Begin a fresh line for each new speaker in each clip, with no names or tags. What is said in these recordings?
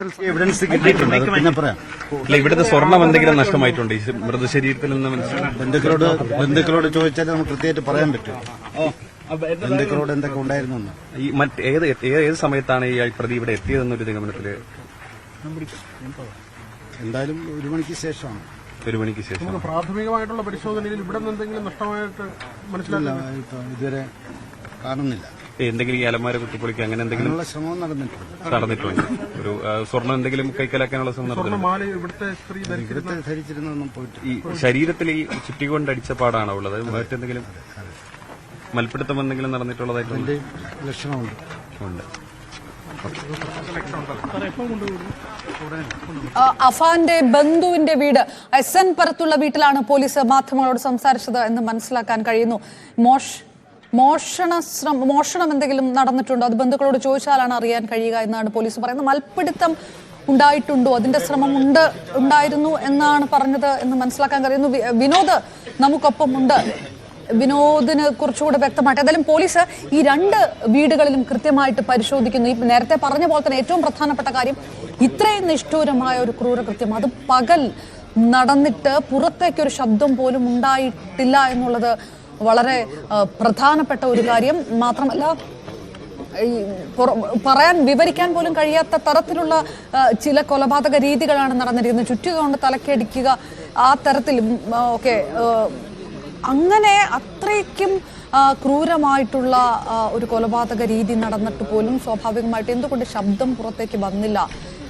Evidence കിട്ടിയിട്ടുണ്ട്, അത് പിന്നെ പറയാം.
അല്ല, ഇവിടുത്തെ സ്വർണം എന്തെങ്കിലും നഷ്ടമായിട്ടുണ്ട് ഈ മൃതശരീരത്തിൽ നിന്ന് മനസ്സിലായി?
ബന്ധുക്കളോട് ചോദിച്ചാൽ നമുക്ക് കൃത്യമായിട്ട് പറയാൻ പറ്റും ബന്ധുക്കളോട് എന്തൊക്കെ ഉണ്ടായിരുന്നു.
ഈ ഏത് സമയത്താണ് ഈ പ്രതി ഇവിടെ എത്തിയതെന്നൊരു നിഗമനത്തില്?
എന്തായാലും 1 മണിക്ക് ശേഷമാണ്.
1 മണിക്ക് ശേഷം
പ്രാഥമികമായിട്ടുള്ള പരിശോധനയിൽ ഇവിടെ നിന്ന് എന്തെങ്കിലും നഷ്ടമായിട്ട് മനസ്സിലാക്കില്ല,
ഇതുവരെ കാണുന്നില്ല.
എന്തെങ്കിലും ഈ അലമാര കുത്തിപ്പൊളിക്കുക അങ്ങനെ എന്തെങ്കിലും
ശ്രമം നടന്നിട്ടുണ്ട്.
ഒരു സ്വർണ്ണം എന്തെങ്കിലും കൈക്കലാക്കാനുള്ള ശ്രമം നടന്നിട്ടുണ്ട്.
ഇവിടുത്തെ സ്ത്രീ
ധരിച്ചിരുന്നൊന്നും പോയിട്ട്
ഈ ശരീരത്തിൽ ഈ ചുറ്റികൊണ്ട് അടിച്ച പാടാണോ ഉള്ളത്? മറ്റെന്തെങ്കിലും മൽപ്പിടുത്തം എന്തെങ്കിലും നടന്നിട്ടുള്ളതായിട്ട്
ലക്ഷണമുണ്ട്.
അഫാന്റെ ബന്ധുവിന്റെ വീട് SN പുറത്തുള്ള വീട്ടിലാണ് പോലീസ് മാധ്യമങ്ങളോട് സംസാരിച്ചത് എന്ന് മനസ്സിലാക്കാൻ കഴിയുന്നു. മോഷണം എന്തെങ്കിലും നടന്നിട്ടുണ്ടോ? അത് ബന്ധുക്കളോട് ചോദിച്ചാലാണ് അറിയാൻ കഴിയുക എന്നാണ് പോലീസ് പറയുന്നത്. മൽപ്പിടുത്തം ഉണ്ടായിട്ടുണ്ടോ, അതിന്റെ ശ്രമം ഉണ്ടായിരുന്നു എന്നാണ് പറഞ്ഞത് എന്ന് മനസ്സിലാക്കാൻ കഴിയുന്നു. വിനോദ് നമുക്കൊപ്പം ഉണ്ട്. വിനോദിന് കുറച്ചുകൂടെ വ്യക്തമായിട്ട് ഏതായാലും പോലീസ് ഈ 2 വീടുകളിലും കൃത്യമായിട്ട് പരിശോധിക്കുന്നു. ഈ നേരത്തെ പറഞ്ഞ പോലെ തന്നെ ഏറ്റവും പ്രധാനപ്പെട്ട കാര്യം, ഇത്രയും നിഷ്ഠൂരമായ ഒരു ക്രൂരകൃത്യം അത് പകൽ നടന്നിട്ട് പുറത്തേക്കൊരു ശബ്ദം പോലും ഉണ്ടായിട്ടില്ല എന്നുള്ളത് വളരെ പ്രധാനപ്പെട്ട ഒരു കാര്യം. മാത്രമല്ല വിവരിക്കാൻ പോലും കഴിയാത്ത തരത്തിലുള്ള ചില കൊലപാതക രീതികളാണ് നടന്നിരിക്കുന്നത്. ചുറ്റുക കൊണ്ട് തലക്കടിക്കുക, ആ തരത്തിൽ ഒക്കെ അങ്ങനെ അത്രയ്ക്കും ക്രൂരമായിട്ടുള്ള ഒരു കൊലപാതക രീതി നടന്നിട്ട് പോലും സ്വാഭാവികമായിട്ട് എന്തുകൊണ്ട് ശബ്ദം പുറത്തേക്ക് വന്നില്ല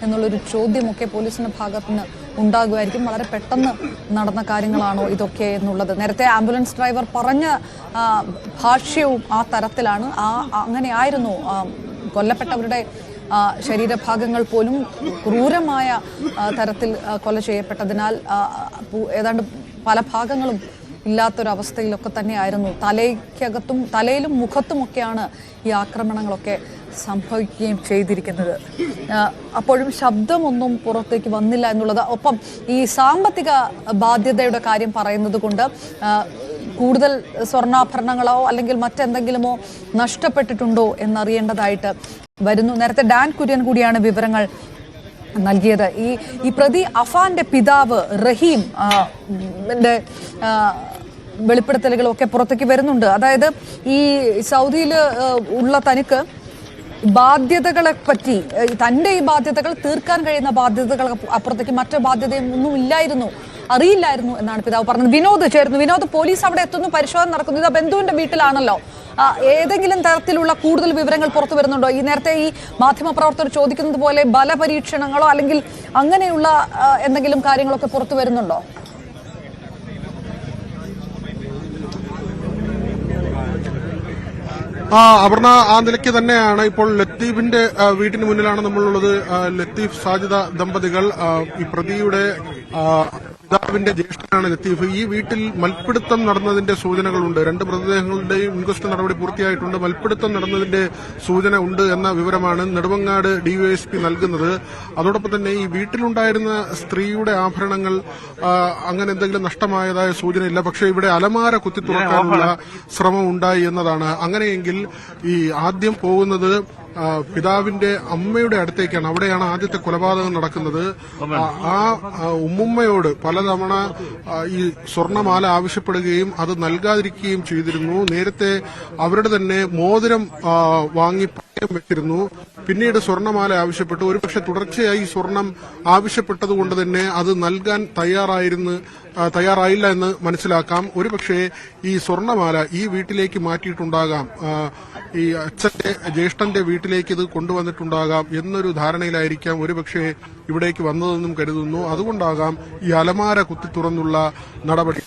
എന്നുള്ളൊരു ചോദ്യമൊക്കെ പോലീസിന്റെ ഭാഗത്തുനിന്ന് ഉണ്ടാകുമായിരിക്കും. വളരെ പെട്ടെന്ന് നടന്ന കാര്യങ്ങളാണോ ഇതൊക്കെ എന്നുള്ളത്. നേരത്തെ ആംബുലൻസ് ഡ്രൈവർ പറഞ്ഞ ഭാഷ്യവും ആ തരത്തിലാണ്. അങ്ങനെയായിരുന്നു കൊല്ലപ്പെട്ടവരുടെ ശരീരഭാഗങ്ങൾ പോലും ക്രൂരമായ തരത്തിൽ കൊല ചെയ്യപ്പെട്ടതിനാൽ ഏതാണ്ട് പല ഭാഗങ്ങളും ഇല്ലാത്തൊരവസ്ഥയിലൊക്കെ തന്നെയായിരുന്നു. തലയിലും മുഖത്തുമൊക്കെയാണ് ഈ ആക്രമണങ്ങളൊക്കെ സംഭവിക്കുകയും ചെയ്തിരിക്കുന്നത്. അപ്പോഴും ശബ്ദമൊന്നും പുറത്തേക്ക് വന്നില്ല എന്നുള്ളത്. ഒപ്പം ഈ സാമ്പത്തിക ബാധ്യതയുടെ കാര്യം പറയുന്നത് കൊണ്ട് കൂടുതൽ സ്വർണ്ണാഭരണങ്ങളോ അല്ലെങ്കിൽ മറ്റെന്തെങ്കിലുമോ നഷ്ടപ്പെട്ടിട്ടുണ്ടോ എന്നറിയേണ്ടതായിട്ട് വരുന്നു. നേരത്തെ ഡാൻ കുര്യൻ കൂടിയാണ് വിവരങ്ങൾ നൽകിയത്. ഈ പ്രതി അഫാന്റെ പിതാവ് റഹീം വെളിപ്പെടുത്തലുകളും ഒക്കെ പുറത്തേക്ക് വരുന്നുണ്ട്. അതായത് ഈ സൗദിയിൽ ഉള്ള തനിക്ക് ബാധ്യതകളെ പറ്റി, തന്റെ ഈ ബാധ്യതകൾ തീർക്കാൻ കഴിയുന്ന ബാധ്യതകൾ അപ്പുറത്തേക്ക് മറ്റു ബാധ്യതയൊന്നും അറിയില്ലായിരുന്നു എന്നാണ് പിതാവ് പറഞ്ഞത്. വിനോദ് ചേർന്നു. വിനോദ്, പോലീസ് അവിടെ എത്തുന്നു, പരിശോധന നടക്കുന്നു. ഇത് ബന്ധുവിന്റെ വീട്ടിലാണല്ലോ. ഏതെങ്കിലും തരത്തിലുള്ള കൂടുതൽ വിവരങ്ങൾ പുറത്തു വരുന്നുണ്ടോ? ഈ നേരത്തെ ഈ മാധ്യമപ്രവർത്തകർ ചോദിക്കുന്നത് പോലെ ബലപരീക്ഷണങ്ങളോ അല്ലെങ്കിൽ അങ്ങനെയുള്ള എന്തെങ്കിലും കാര്യങ്ങളൊക്കെ പുറത്തു വരുന്നുണ്ടോ?
അപർണ, ആ നിലയ്ക്ക് തന്നെയാണ്. ഇപ്പോൾ ലത്തീഫിന്റെ വീട്ടിന് മുന്നിലാണ് നമ്മളുള്ളത്. ലത്തീഫ് സാജിദ ദമ്പതികൾ, ഈ പ്രതിയുടെ പിതാവിന്റെ ജ്യേഷ്ഠനാണ് ലത്തീഫ്. ഈ വീട്ടിൽ മൽപ്പിടുത്തം നടന്നതിന്റെ സൂചനകളുണ്ട്. 2 മൃതദേഹങ്ങളുടെയും ഇൻക്വസ്റ്റ് നടപടി പൂർത്തിയായിട്ടുണ്ട്. മൽപ്പിടുത്തം നടന്നതിന്റെ സൂചന ഉണ്ട് എന്ന വിവരമാണ് നെടുമങ്ങാട് DYSP നൽകുന്നത്. അതോടൊപ്പം തന്നെ ഈ വീട്ടിലുണ്ടായിരുന്ന സ്ത്രീയുടെ ആഭരണങ്ങൾ അങ്ങനെ എന്തെങ്കിലും നഷ്ടമായതായ സൂചനയില്ല. പക്ഷേ ഇവിടെ അലമാര കുത്തി തുറക്കാനുള്ള ശ്രമം ഉണ്ടായി എന്നതാണ്. അങ്ങനെയെങ്കിൽ ഈ ആദ്യം പോകുന്നത് പിതാവിന്റെ അമ്മയുടെ അടുത്തേക്കാണ്. അവിടെയാണ് ആദ്യത്തെ കൊലപാതകം നടക്കുന്നത്. ആ ഉമ്മുമ്മയോട് പലതവണ ഈ സ്വർണമാല ആവശ്യപ്പെടുകയും അത് നൽകാതിരിക്കുകയും ചെയ്തിരുന്നു. നേരത്തെ അവരുടെ തന്നെ മോതിരം വാങ്ങി പണയം വെച്ചിരുന്നു. പിന്നീട് സ്വർണമാല ആവശ്യപ്പെട്ടു. ഒരുപക്ഷെ തുടർച്ചയായി സ്വർണം ആവശ്യപ്പെട്ടതുകൊണ്ട് തന്നെ അത് നൽകാൻ തയ്യാറായില്ല എന്ന് മനസ്സിലാക്കാം. ഒരുപക്ഷെ ഈ സ്വർണമാല ഈ വീട്ടിലേക്ക് മാറ്റിയിട്ടുണ്ടാകാം, ഈ അച്ഛന്റെ ജ്യേഷ്ഠന്റെ വീട്ടിലേക്ക് ഇത് കൊണ്ടുവന്നിട്ടുണ്ടാകാം എന്നൊരു ധാരണയിലായിരിക്കാം ഒരുപക്ഷെ ഇവിടേക്ക് വന്നതെന്നും കരുതുന്നു. അതുകൊണ്ടാകാം ഈ അലമാര കുത്തി തുറന്നുള്ള നടപടി.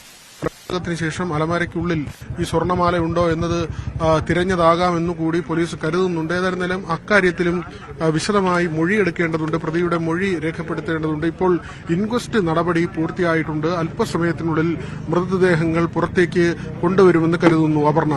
ത്തിന് ശേഷം അലമാരയ്ക്കുള്ളിൽ ഈ സ്വർണമാല ഉണ്ടോ എന്നത് തിരഞ്ഞതാകാമെന്നു കൂടി പോലീസ് കരുതുന്നുണ്ട്. ഏതായിരുന്നാലും അക്കാര്യത്തിലും വിശദമായി മൊഴിയെടുക്കേണ്ടതുണ്ട്. പ്രതിയുടെ മൊഴി രേഖപ്പെടുത്തേണ്ടതുണ്ട്. ഇപ്പോൾ ഇൻക്വസ്റ്റ് നടപടി പൂർത്തിയായിട്ടുണ്ട്. അല്പസമയത്തിനുള്ളിൽ മൃതദേഹങ്ങൾ പുറത്തേക്ക് കൊണ്ടുവരുമെന്ന് കരുതുന്നു. അപർണ,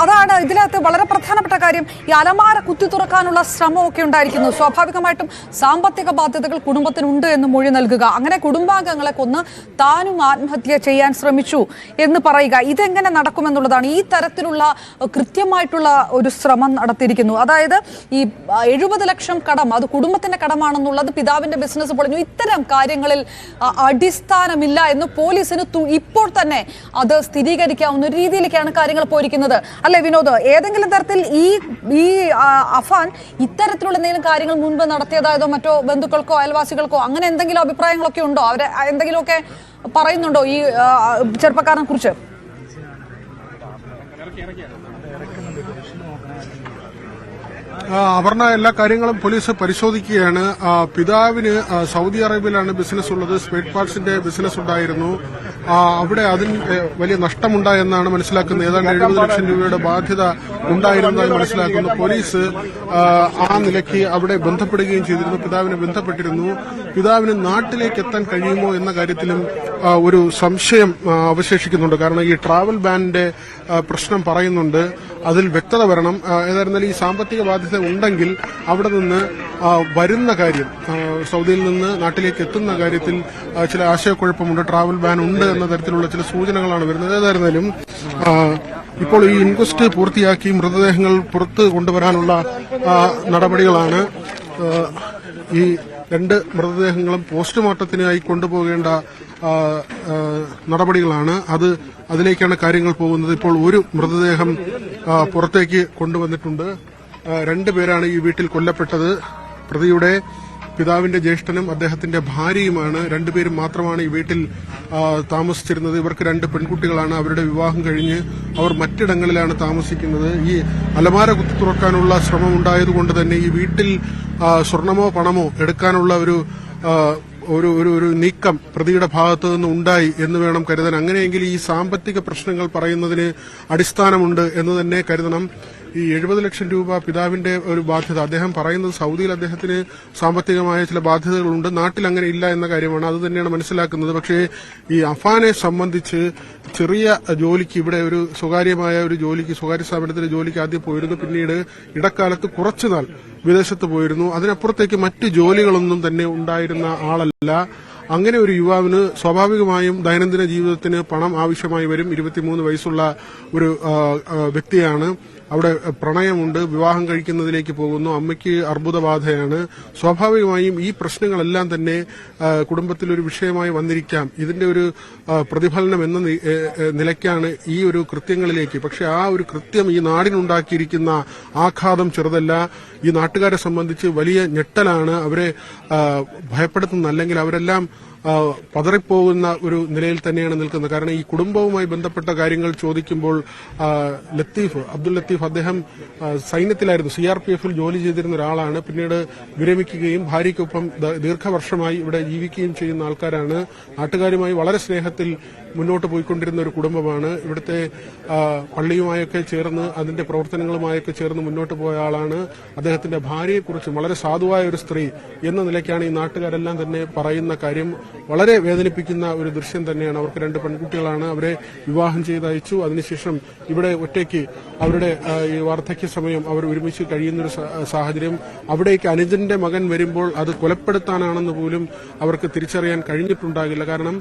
അതാണ് ഇതിനകത്ത് വളരെ പ്രധാനപ്പെട്ട കാര്യം. ഈ അലമാര കുത്തി തുറക്കാനുള്ള ശ്രമമൊക്കെ ഉണ്ടായിരിക്കുന്നു. സ്വാഭാവികമായിട്ടും സാമ്പത്തിക ബാധ്യതകൾ കുടുംബത്തിനുണ്ട് എന്ന് മൊഴി നൽകുക, അങ്ങനെ കുടുംബാംഗങ്ങളെ കൊന്ന് താനും ആത്മഹത്യ ചെയ്യാൻ ശ്രമിച്ചു എന്ന് പറയുക, ഇതെങ്ങനെ നടക്കുമെന്നുള്ളതാണ്. ഈ തരത്തിലുള്ള കൃത്യമായിട്ടുള്ള ഒരു ശ്രമം നടത്തിയിരിക്കുന്നു. അതായത് ഈ 70 ലക്ഷം കടം അത് കുടുംബത്തിന്റെ കടമാണെന്നുള്ളത്, പിതാവിന്റെ ബിസിനസ് പൊളിഞ്ഞു, ഇത്തരം കാര്യങ്ങളിൽ അടിസ്ഥാനമില്ല എന്ന് പോലീസിന് ഇപ്പോൾ തന്നെ അത് സ്ഥിരീകരിക്കാവുന്ന ഒരു രീതിയിലേക്കാണ് കാര്യങ്ങൾ പോയിരിക്കുന്നത്. അല്ലെ വിനോദ്, ഏതെങ്കിലും തരത്തിൽ ഈ അഫാൻ ഇത്തരത്തിലുള്ള എന്തെങ്കിലും കാര്യങ്ങൾ മുൻപ് നടത്തിയതായതോ മറ്റോ ബന്ധുക്കൾക്കോ അയൽവാസികൾക്കോ അങ്ങനെ എന്തെങ്കിലും അഭിപ്രായങ്ങളൊക്കെ ഉണ്ടോ? അവരെ എന്തെങ്കിലുമൊക്കെ പറയുന്നുണ്ടോ ഈ ചെറുപ്പക്കാരനെ കുറിച്ച്?
അപർണ, എല്ലാ കാര്യങ്ങളും പോലീസ് പരിശോധിക്കുകയാണ്. പിതാവിന് സൗദി അറേബ്യയിലാണ് ബിസിനസ് ഉള്ളത്, സ്പെയർ പാർട്സിന്റെ ബിസിനസ് ഉണ്ടായിരുന്നു. അവിടെ അതിന് വലിയ നഷ്ടമുണ്ടായെന്നാണ് മനസ്സിലാക്കുന്നത്. ഏതാണ്ട് 70 ലക്ഷം രൂപയുടെ ബാധ്യത ഉണ്ടായിരുന്നതായി മനസ്സിലാക്കുന്നു. പോലീസ് ആ നിലയ്ക്ക് അവിടെ ബന്ധപ്പെടുകയും ചെയ്തിരുന്നു, പിതാവിനെ ബന്ധപ്പെട്ടിരുന്നു. പിതാവിന് നാട്ടിലേക്ക് എത്താൻ കഴിയുമോ എന്ന കാര്യത്തിലും ഒരു സംശയം അവശേഷിക്കുന്നുണ്ട്. കാരണം ഈ ട്രാവൽ ബാനിന്റെ പ്രശ്നം പറയുന്നുണ്ട്, അതിൽ വ്യക്തത വരണം. ഏതായിരുന്നാലും ഈ സാമ്പത്തിക ബാധ്യത ഉണ്ടെങ്കിൽ അവിടെ നിന്ന് വരുന്ന കാര്യം, സൗദിയിൽ നിന്ന് നാട്ടിലേക്ക് എത്തുന്ന കാര്യത്തിൽ ചില ആശയക്കുഴപ്പമുണ്ട്. ട്രാവൽ ബാൻ ഉണ്ട് എന്ന തരത്തിലുള്ള ചില സൂചനകളാണ് വരുന്നത്. ഏതായിരുന്നാലും ഇപ്പോൾ ഈ ഇൻക്വസ്റ്റ് പൂർത്തിയാക്കി മൃതദേഹങ്ങൾ പുറത്ത് കൊണ്ടുവരാനുള്ള നടപടികളാണ്. ഈ 2 മൃതദേഹങ്ങളും പോസ്റ്റ്മോർട്ടത്തിനായി കൊണ്ടുപോകേണ്ട നടപടികളാണ്. അതിലേക്കാണ് കാര്യങ്ങൾ പോകുന്നത്. ഇപ്പോൾ ഒരു മൃതദേഹം പുറത്തേക്ക് കൊണ്ടുവന്നിട്ടുണ്ട്. 2 പേരാണ് ഈ വീട്ടിൽ കൊല്ലപ്പെട്ടത്. പ്രതിയുടെ പിതാവിന്റെ ജ്യേഷ്ഠനും അദ്ദേഹത്തിന്റെ ഭാര്യയുമാണ്. 2 പേരും മാത്രമാണ് ഈ വീട്ടിൽ താമസിച്ചിരുന്നത്. ഇവർക്ക് 2 പെൺകുട്ടികളാണ്. അവരുടെ വിവാഹം കഴിഞ്ഞ് അവർ മറ്റിടങ്ങളിലാണ് താമസിക്കുന്നത്. ഈ അലമാര കുത്തി തുറക്കാനുള്ള ശ്രമം ഉണ്ടായതുകൊണ്ട് തന്നെ ഈ വീട്ടിൽ സ്വർണമോ പണമോ എടുക്കാനുള്ള ഒരു നീക്കം പ്രതിയുടെ ഭാഗത്തു നിന്ന് ഉണ്ടായി എന്ന് വേണം കരുതാൻ. അങ്ങനെയെങ്കിൽ ഈ സാമ്പത്തിക പ്രശ്നങ്ങൾ പറയുന്നതിന് അടിസ്ഥാനമുണ്ട് എന്ന് തന്നെ കരുതണം. ഈ 70 ലക്ഷം രൂപ പിതാവിന്റെ ഒരു ബാധ്യത, അദ്ദേഹം പറയുന്നത് സൗദിയിൽ അദ്ദേഹത്തിന് സാമ്പത്തികമായ ചില ബാധ്യതകളുണ്ട്, നാട്ടിൽ അങ്ങനെ ഇല്ല എന്ന കാര്യമാണ്. അത് തന്നെയാണ് മനസ്സിലാക്കുന്നത്. പക്ഷേ ഈ അഫാനെ സംബന്ധിച്ച് ചെറിയ ജോലിക്ക്, ഇവിടെ ഒരു സ്വകാര്യമായ ഒരു ജോലിക്ക്, സ്വകാര്യ സ്ഥാപനത്തിലെ ജോലിക്ക് ആദ്യം പോയിരുന്നു. പിന്നീട് ഇടക്കാലത്ത് കുറച്ചുനാൾ വിദേശത്ത് പോയിരുന്നു. അതിനപ്പുറത്തേക്ക് മറ്റ് ജോലികളൊന്നും തന്നെ ഉണ്ടായിരുന്ന ആളല്ല. അങ്ങനെ ഒരു യുവാവിന് സ്വാഭാവികമായും ദൈനംദിന ജീവിതത്തിന് പണം ആവശ്യമായി വരും. 23 വയസ്സുള്ള ഒരു വ്യക്തിയാണ്. അവിടെ പ്രണയമുണ്ട്, വിവാഹം കഴിക്കുന്നതിലേക്ക് പോകുന്നു, അമ്മയ്ക്ക് അർബുദബാധയാണ്. സ്വാഭാവികമായും ഈ പ്രശ്നങ്ങളെല്ലാം തന്നെ കുടുംബത്തിലൊരു വിഷയമായി വന്നിരിക്കാം. ഇതിന്റെ ഒരു പ്രതിഫലനം എന്ന നിലയ്ക്കാണ് ഈ ഒരു കൃത്യങ്ങളിലേക്ക്. പക്ഷെ ആ ഒരു കൃത്യം ഈ നാടിനുണ്ടാക്കിയിരിക്കുന്ന ആഘാതം ചെറുതല്ല. ഈ നാട്ടുകാരെ സംബന്ധിച്ച് വലിയ ഞെട്ടലാണ്. അവരെ ഭയപ്പെടുത്തുന്ന, അല്ലെങ്കിൽ അവരെല്ലാം പതറിപ്പോകുന്ന ഒരു നിലയിൽ തന്നെയാണ് നിൽക്കുന്നത്. കാരണം ഈ കുടുംബവുമായി ബന്ധപ്പെട്ട കാര്യങ്ങൾ ചോദിക്കുമ്പോൾ അബ്ദുൽ ലത്തീഫ് അദ്ദേഹം സൈന്യത്തിലായിരുന്നു, CRPF-ൽ ജോലി ചെയ്തിരുന്ന ഒരാളാണ്. പിന്നീട് വിരമിക്കുകയും ഭാര്യയ്ക്കൊപ്പം ദീർഘവർഷമായി ഇവിടെ ജീവിക്കുകയും ചെയ്യുന്ന ആൾക്കാരാണ്. നാട്ടുകാരുമായി വളരെ സ്നേഹത്തിൽ മുന്നോട്ട് പോയിക്കൊണ്ടിരുന്ന ഒരു കുടുംബമാണ്. ഇവിടുത്തെ പള്ളിയുമായൊക്കെ ചേർന്ന്, അതിന്റെ പ്രവർത്തനങ്ങളുമായൊക്കെ ചേർന്ന് മുന്നോട്ട് പോയ ആളാണ്. അദ്ദേഹത്തിന്റെ ഭാര്യയെക്കുറിച്ച് വളരെ സാധുവായ ഒരു സ്ത്രീ എന്ന നിലയ്ക്കാണ് ഈ നാട്ടുകാരെല്ലാം തന്നെ പറയുന്ന കാര്യം. വളരെ വേദനിപ്പിക്കുന്ന ഒരു ദൃശ്യം തന്നെയാണ്. അവർക്ക് 2 പെൺകുട്ടികളാണ്. അവരെ വിവാഹം ചെയ്തയച്ചു. അതിനുശേഷം ഇവിടെ ഒറ്റയ്ക്ക് അവരുടെ ഈ വാർദ്ധക്യ സമയം അവർ ഒരുമിച്ച് കഴിയുന്നൊരു സാഹചര്യം. അവിടേക്ക് അനുജന്റെ മകൻ വരുമ്പോൾ അത് കൊലപ്പെടുത്താനാണെന്ന് പോലും അവർക്ക് തിരിച്ചറിയാൻ കഴിഞ്ഞിട്ടുണ്ടാകില്ല. കാരണം